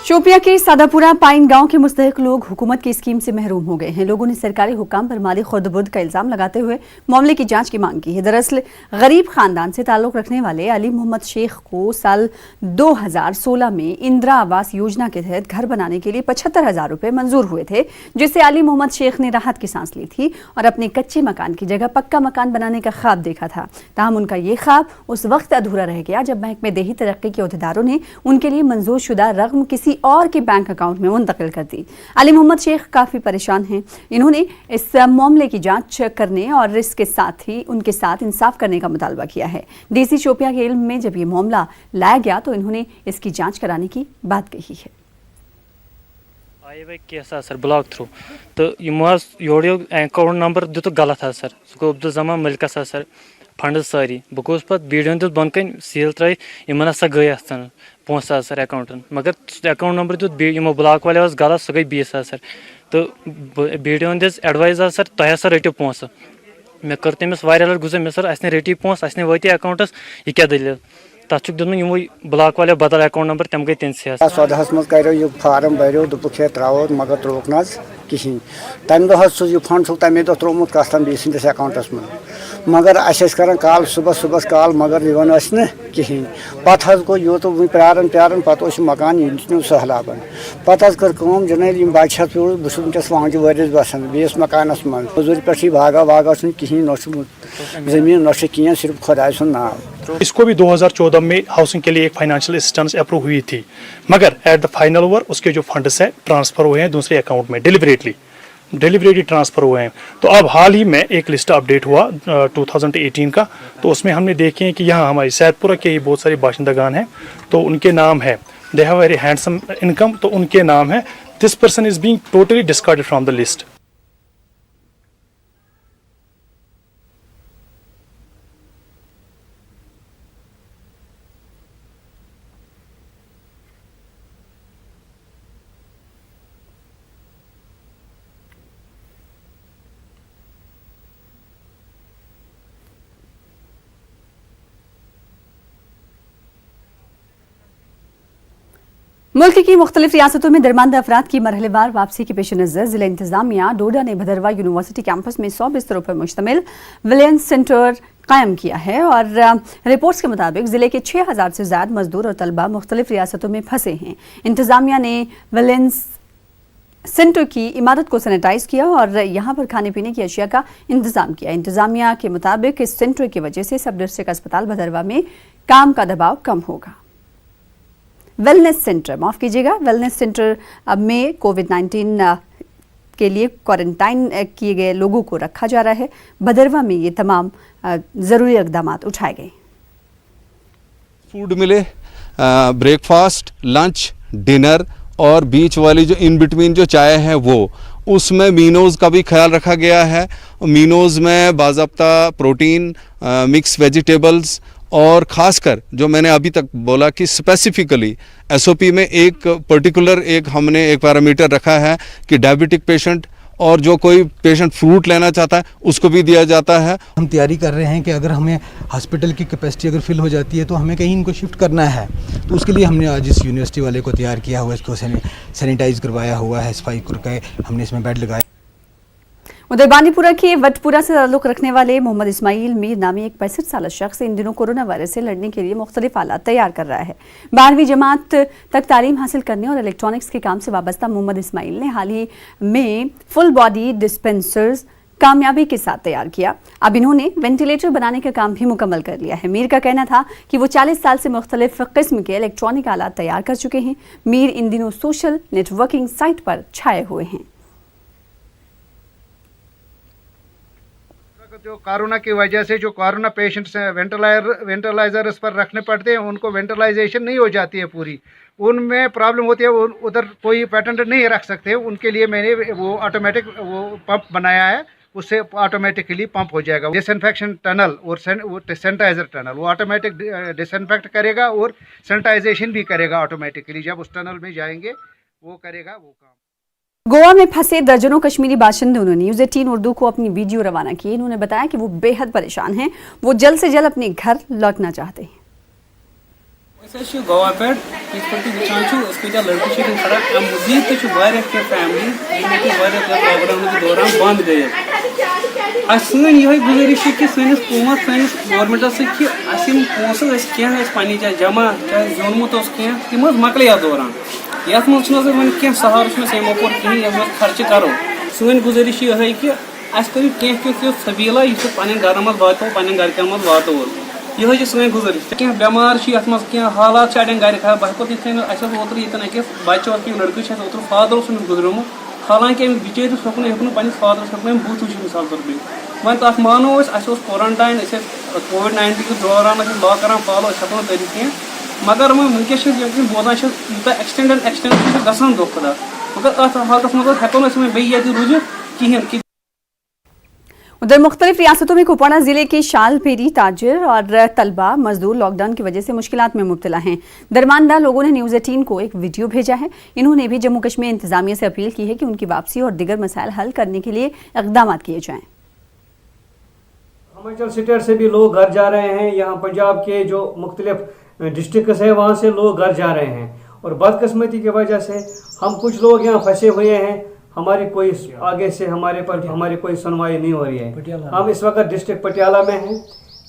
शोपिया के सादापुरा पाइन गांव के मुस्तहिक लोग हुकूमत की स्कीम से महरूम हो गए हैं। लोगों ने सरकारी हुक्काम पर माली खुर्द-बुर्द का इल्जाम लगाते हुए मामले की जांच की मांग की है। दरअसल गरीब खानदान से ताल्लुक रखने वाले अली मोहम्मद शेख को साल 2016 में इंदिरा आवास योजना के तहत घर बनाने के लिए 75,000 रुपए मंजूर हुए थे, जिससे अली मोहम्मद शेख ने राहत की सांस ली थी और अपने कच्चे मकान की जगह पक्का मकान बनाने का ख्वाब देखा था। ताहम उनका ये ख्वाब उस वक्त अधूरा रह गया जब महकमे देही तरक्की के अहदेदारों ने उनके लिए मंजूर शुदा रकम किसी और के बैंक अकाउंट में मुंतकिल कर दी। अली मोहम्मद शेख काफी परेशान हैं। इन्होंने इस मामले की जांच करने और इसके साथ ही उनके साथ इंसाफ करने का मुतालबा किया है। डीसी शोपिया के इल्म में जब ये मामला लाया गया तो इन्होंने इसकी जांच कराने की बात कही है। केस सर ब्लॉक थ्रू तो योर अकाउंट नंबर दित गलत सर सह गो अब्दुल जमान मलिक सर फंड सारी बह गोस पे वीडियो दित बन कन सील त्र इन हसा गई पोस सर अकाउंटन मगर अकाउंट नंबर दित यमो ब्लॉक वाले गलत सह गई 20,000 सर तो वीडियो दिस एडवाइस सर तुम हसा रटो पोस मे कर तमिस लट गुजर मे सर अस रटी पोस अस वाते अकाउंटस यह क्या दलील तक दुम ब्लॉक वाले बदल अकाउंट नंबर तम गई तन सौदहस मज करो यह फार्म भरो दुपुक त्रो मगर त्रोक न कहें तम दह यह फंड तमे दह त्रोमुत कस्तन बी सस अकाउंटस मन मगर अस कॉल सुबह कॉल मगर दिवान कहें पे गो योत प्रारन पे मकान यह सहलाबन पे कर जनाब बच्चे पे बस वनकस वांज वरिस बसान बेस मकानस मन मजूर पे भागा वागा कहें न जमीन न कहें सिर्फ खुदा सुन नाव। इसको भी 2014 में हाउसिंग के लिए एक फाइनेंशियल असिस्टेंस अप्रूव हुई थी, मगर एट द फाइनल ओवर उसके जो फंड्स हैं ट्रांसफर हुए हैं दूसरे अकाउंट में डिलिबरेटली ट्रांसफर हुए हैं। तो अब हाल ही में एक लिस्ट अपडेट हुआ 2018 का, तो उसमें हमने देखे हैं कि यहाँ हमारी सैदपुरा के ही बहुत सारे बाशिंदगान हैं, तो उनके नाम है they have very handsome income, तो उनके नाम है this person is being totally discarded from the list. मुल्क की मुख्तलिफ रियासतों में दरमानदा अफराद की मरहलेवार वापसी के पेश नज़र जिला इंतजामिया डोडा ने भदरवा यूनिवर्सिटी कैंपस में 100 बिस्तरों पर मुश्तमिल विलियंस सेंटर कायम किया है और रिपोर्ट्स के मुताबिक जिले के 6,000 से ज्यादा मजदूर और तलबा मुख्तलिफ रियासतों में फंसे हैं। इंतजामिया ने विलियंस सेंटर की इमारत को सैनिटाइज किया और यहाँ पर खाने पीने की अशिया का इंतजाम किया। इंतजामिया के मुताबिक इस सेंटर की वजह से सब डिस्ट्रिक्ट अस्पताल भदरवा में काम का दबाव कम होगा। वेलनेस सेंटर वेलनेस सेंटर में कोविड-19 के लिए क्वारंटाइन किए गए लोगों को रखा जा रहा है। भदरवा में ये तमाम ज़रूरी इक़दाम उठाए गए। फूड मिले, ब्रेकफास्ट, लंच, डिनर और बीच वाली जो इन बिटवीन जो चाय है वो उसमें मीनोज़ का भी ख्याल रखा गया है। मीनोज़ में बाज़ाब्ता प्रोटीन, मिक्स वेजिटेबल्स और ख़ासकर जो मैंने अभी तक बोला कि स्पेसिफिकली एसओपी में एक पर्टिकुलर हमने एक पैरामीटर रखा है कि डायबिटिक पेशेंट और जो कोई पेशेंट फ्रूट लेना चाहता है उसको भी दिया जाता है। हम तैयारी कर रहे हैं कि अगर हमें हॉस्पिटल की कैपेसिटी अगर फिल हो जाती है तो हमें कहीं इनको शिफ्ट करना है, तो उसके लिए हमने आज इस यूनिवर्सिटी वाले को तैयार किया हुआ है, इसको सैनिटाइज करवाया हुआ है, सफाई करके हमने इसमें बेड लगाया। उधर बानीपुरा के वटपुरा से ताल्लुक रखने वाले मोहम्मद इस्माइल मीर नामी एक 65 साल शख्स इन दिनों कोरोना वायरस से लड़ने के लिए मुख्तलिफ आलात तैयार कर रहा है। 12वीं जमात तक तालीम हासिल करने और इलेक्ट्रॉनिक्स के काम से वाबस्ता मोहम्मद इस्माइल ने हाल ही में फुल बॉडी डिस्पेंसर्स कामयाबी के साथ तैयार किया। अब इन्होंने वेंटिलेटर बनाने का काम भी मुकम्मल कर लिया है। मीर का कहना था कि वो 40 साल से मुख्तलिफ किस्म के इलेक्ट्रॉनिक आलात तैयार कर चुके हैं। मीर इन दिनों सोशल नेटवर्किंग साइट पर छाए हुए हैं। जो कोरोना की वजह से जो कोरोना पेशेंट्स हैं वेंटिलाइजर्स पर रखने पड़ते हैं, उनको वेंटिलाइजेशन नहीं हो जाती है पूरी, उनमें प्रॉब्लम होती है, उधर कोई पेशेंट नहीं रख सकते। उनके लिए मैंने वो ऑटोमेटिक वो पंप बनाया है, उससे ऑटोमेटिकली पंप हो जाएगा। डिसइंफेक्शन टनल और सैनिटाइजर टनल वो ऑटोमेटिक डिसइंफेक्ट करेगा और सैनिटाइजेशन भी करेगा ऑटोमेटिकली। जब उस टनल में जाएंगे वो करेगा वो काम। गोवा में फंसे दर्जनों कश्मीरी बाशिंदों ने न्यूज़ 18 उर्दू को अपनी वीडियो रवाना की। इन्होंने बताया कि वो बेहद परेशान हैं, वो जल्द से जल्द अपने घर लौटना चाहते हैं। گوا پہ وچان کتیا لڑکی کھڑا ام مزید تہ فیملی پروگرام کے دوران بند گئی سن یہ گزارش کہ سنس حکومت سنس گورمنٹس کہ پونسہ پنہ جائے جمع چاہے زیونمت کی تم مکلے ات دوران یت من کی سہارٕ سمو کور کہین یت خرچہ کرو سن گزارش یہ کہ کرو کی سبیلا یہ پن گھرن مز واتو پن گرکن مز واتو یہ سن گزارش کی بیمار یت مز کی حالات اڑین گھر خراب بہ ہوں یتھے اوتر یتن اکس بچہ اور لڑکہ اوتر فادر سن گزریومت حالانکہ امس بچرس ہوں پنس فادرس ہوں بت وچ مثال طور پہ وۄنۍ تَتھ مانو أسۍ کورنٹاین کووِڈ-19 کِس دوران لاک کران فالو ہٮ۪کو نہٕ کٔرِتھ کینٛہہ مگر وٕنکٮ۪س چھِ بوزان یوٗتاہ ایکسٹینڈ چھُ گژھان دۄہ کھۄتہٕ دۄہ مگر اَتھ حالتس منٛز ہٮ۪کو نہٕ أسۍ وۄنۍ بیٚیہِ ییٚتہِ روٗزِتھ کِہیٖنۍ. ادھر مختلف ریاستوں میں کپواڑہ ضلع کے شال پیری تاجر اور طلبہ مزدور لاک ڈاؤن کی وجہ سے مشکلات میں مبتلا ہیں. درماندہ لوگوں نے نیوز 18 کو ایک ویڈیو بھیجا ہے. انہوں نے بھی جموں کشمیر انتظامیہ سے اپیل کی ہے کہ ان کی واپسی اور دیگر مسائل حل کرنے کے لیے اقدامات کیے جائیں. ہماچل اسٹیٹ سے بھی لوگ گھر جا رہے ہیں. یہاں پنجاب کے جو مختلف ڈسٹرکٹس ہیں وہاں سے لوگ گھر جا رہے ہیں اور بدقسمتی کی وجہ سے ہم کچھ لوگ یہاں پھنسے ہوئے ہیں. ہماری کوئی آگے سے ہماری کوئی سنوائی نہیں ہو رہی ہے. ہم اس وقت ڈسٹرکٹ پٹیالہ میں ہیں.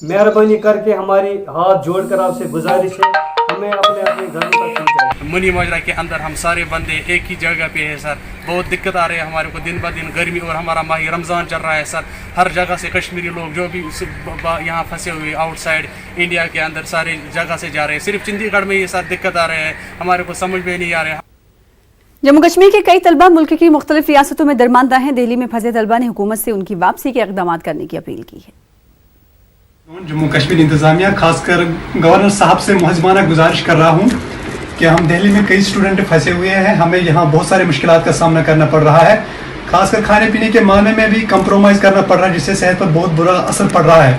مہربانی کر کے ہماری ہاتھ جوڑ کر آپ سے گزارش ہے ہمیں اپنے گھروں تک پہنچائیں. منی ماجرا کے اندر ہم سارے بندے ایک ہی جگہ پہ ہیں سر. بہت دقت آ رہی ہے ہمارے کو دن بہ دن گرمی اور ہمارا ماہ رمضان چل رہا ہے سر. ہر جگہ سے کشمیری لوگ جو بھی یہاں پھنسے ہوئے آؤٹ سائڈ انڈیا کے اندر سارے جگہ سے جا رہے ہیں. صرف چندی گڑھ میں یہ سر دقت آ رہے ہیں ہمارے کو سمجھ میں نہیں آ رہے ہیں. جموں کشمیر کے کئی طلبہ ملک کی مختلف ریاستوں میں درماندہ ہیں. دہلی میں پھنسے طلبہ نے حکومت سے ان کی واپسی کے اقدامات کرنے کی اپیل کی ہے. جموں کشمیر انتظامیہ خاص کر گورنر صاحب سے محضمانہ گزارش کر رہا ہوں کہ ہم دہلی میں کئی اسٹوڈنٹ پھنسے ہوئے ہیں. ہمیں یہاں بہت سارے مشکلات کا سامنا کرنا پڑ رہا ہے. خاص کر کھانے پینے کے معنی میں بھی کمپرومائز کرنا پڑ رہا ہے جس سے صحت پر بہت برا اثر پڑ رہا ہے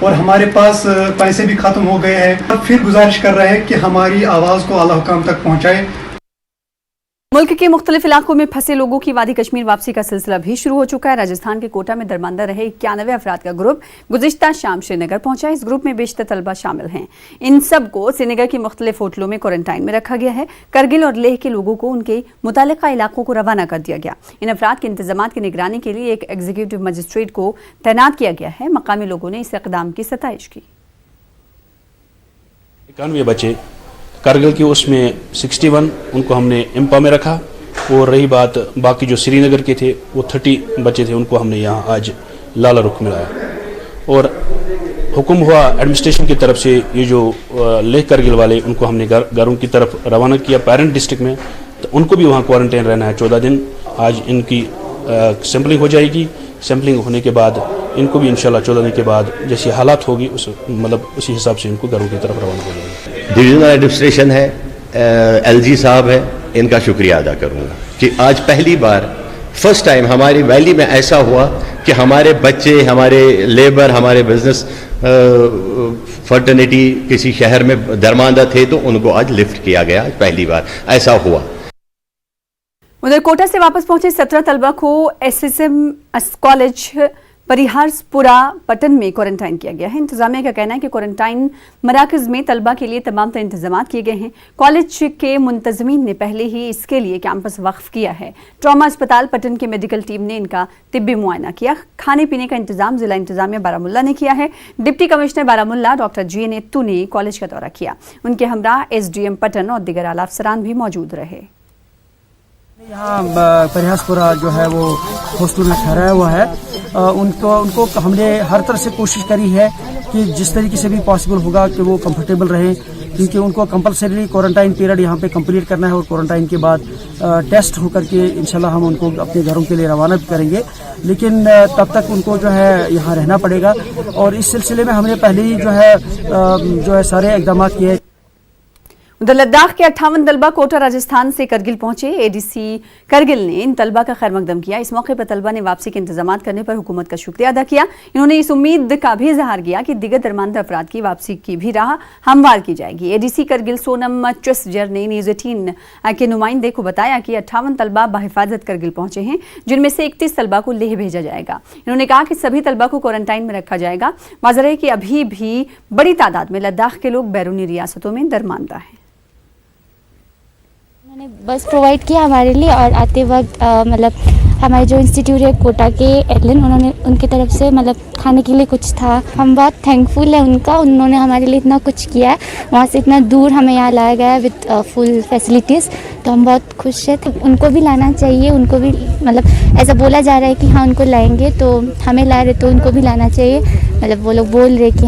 اور ہمارے پاس پیسے بھی ختم ہو گئے ہیں. پھر گزارش کر رہے ہیں کہ ہماری آواز کو اعلیٰ حکام تک پہنچائے. ملک کے مختلف علاقوں میں پھنسے لوگوں کی وادی کشمیر واپسی کا سلسلہ بھی شروع ہو چکا ہے. راجستھان کے کوٹا میں درماندہ رہے 91 افراد کا گروپ گزشتہ شام سری نگر پہنچا. اس گروپ میں بیشتر طلبہ شامل ہیں. ان سب کو سری نگر کی مختلف ہوٹلوں میں کوارنٹائن میں رکھا گیا ہے. کرگل اور لیہ کے لوگوں کو ان کے متعلقہ علاقوں کو روانہ کر دیا گیا. ان افراد کے انتظامات کی نگرانی کے لیے ایک ایگزیکٹو مجسٹریٹ کو تعینات کیا گیا ہے. مقامی لوگوں نے اس اقدام کی ستائش کی. 91 بچے کرگل کی اس میں 61 ان کو ہم نے امپا میں رکھا اور رہی بات باقی جو سری نگر کے تھے وہ 30 بچے تھے ان کو ہم نے یہاں آج لالا رخ میں لایا. اور حکم ہوا ایڈمنسٹریشن کی طرف سے یہ جو لیہ کرگل والے ان کو ہم نے گھروں کی طرف روانہ کیا پیرنٹ ڈسٹرکٹ میں. تو ان کو بھی وہاں کوارنٹائن رہنا ہے 14 دن. آج ان کی سیمپلنگ ہو جائے گی. سیمپلنگ ہونے کے بعد ان کو بھی انشاءاللہ 14 دن کے بعد جیسی حالات ہوگی اسی حساب سے ان کو گھروں کی طرف روانہ ہو جائے گی. ڈویژنل ایڈمنسٹریشن ہے ایل جی صاحب ہے ان کا شکریہ ادا کروں گا کہ آج پہلی بار فرسٹ ٹائم ہماری ویلی میں ایسا ہوا کہ ہمارے بچے ہمارے لیبر ہمارے بزنس فرٹرنیٹی کسی شہر میں درماندہ تھے تو ان کو آج لفٹ کیا گیا. آج پہلی بار ایسا ہوا. ادھر کوٹا سے واپس پہنچے 17 طلبہ کو ایس ایس ایم کالج پریہارس پورا پٹن میں کوارنٹائن کیا گیا ہے. انتظامیہ کا کہنا ہے کہ کوارنٹائن مراکز میں طلبہ کے لیے تمام تر انتظامات کیے گئے ہیں. کالج کے منتظمین نے پہلے ہی اس کے لیے کیمپس وقف کیا ہے. ٹراما اسپتال پٹن کے میڈیکل ٹیم نے ان کا طبی معائنہ کیا. کھانے پینے کا انتظام ضلع انتظامیہ بارہمولہ نے کیا ہے. ڈپٹی کمشنر بارہمولہ ڈاکٹر جی این ایتو نے کالج کا دورہ کیا. ان کے ہمراہ ایس ڈی ایم پٹن اور دیگر اعلیٰ افسران بھی موجود رہے. یہاں پریہاس پورا جو ہے وہ ہاسٹل میں ٹھہرایا ہوا ہے. ان کو ہم نے ہر طرح سے کوشش کری ہے کہ جس طریقے سے بھی پاسبل ہوگا کہ وہ کمفرٹیبل رہیں کیونکہ ان کو کمپلسری کوارنٹائن پیریڈ یہاں پہ کمپلیٹ کرنا ہے اور کوارنٹائن کے بعد ٹیسٹ ہو کر کے انشاءاللہ ہم ان کو اپنے گھروں کے لیے روانہ بھی کریں گے. لیکن تب تک ان کو جو ہے یہاں رہنا پڑے گا اور اس سلسلے میں ہم نے پہلے ہی جو ہے سارے اقدامات کیے. उधर लद्दाख के 58 तलबा कोटा राजस्थान से करगिल पहुंचे। एडीसी करगिल ने इन तलबा का खैर मकदम किया। इस मौके पर तलबा ने वापसी के इंतजाम करने पर हुकूमत का शुक्रिया अदा किया। इन्होंने इस उम्मीद का भी इजहार किया कि दिगर दरमानदा अफराद की वापसी की भी राह हमवार की जाएगी। एडीसी करगिल सोनम चुसजर ने न्यूज़ 18 के नुमाइंदे को बताया कि 58 तलबा बहिफाजत करगिल पहुंचे हैं, जिनमें से 31 तलबा को लेह भेजा जाएगा। इन्होंने कहा कि सभी तलबा को क्वारंटाइन में रखा जाएगा। वाज़ेह है कि अभी भी बड़ी तादाद में लद्दाख के लोग बैरूनी रियासतों में दरमानदा हैं। उन्होंने बस प्रोवाइड किया हमारे लिए और आते वक्त मतलब हमारे जो इंस्टीट्यूट है कोटा के एडलिन, उन्होंने उनकी तरफ से मतलब खाने के लिए कुछ था। हम बहुत थैंकफुल है उनका, उन्होंने हमारे लिए इतना कुछ किया है। वहाँ से इतना दूर हमें यहाँ लाया गया है विद फुल फैसिलिटीज़, तो हम बहुत खुश हैं। तो उनको भी लाना चाहिए, उनको भी मतलब ऐसा बोला जा रहा है कि हाँ उनको लाएंगे, तो हमें ला रहे तो उनको भी लाना चाहिए। मतलब वो लोग बोल रहे कि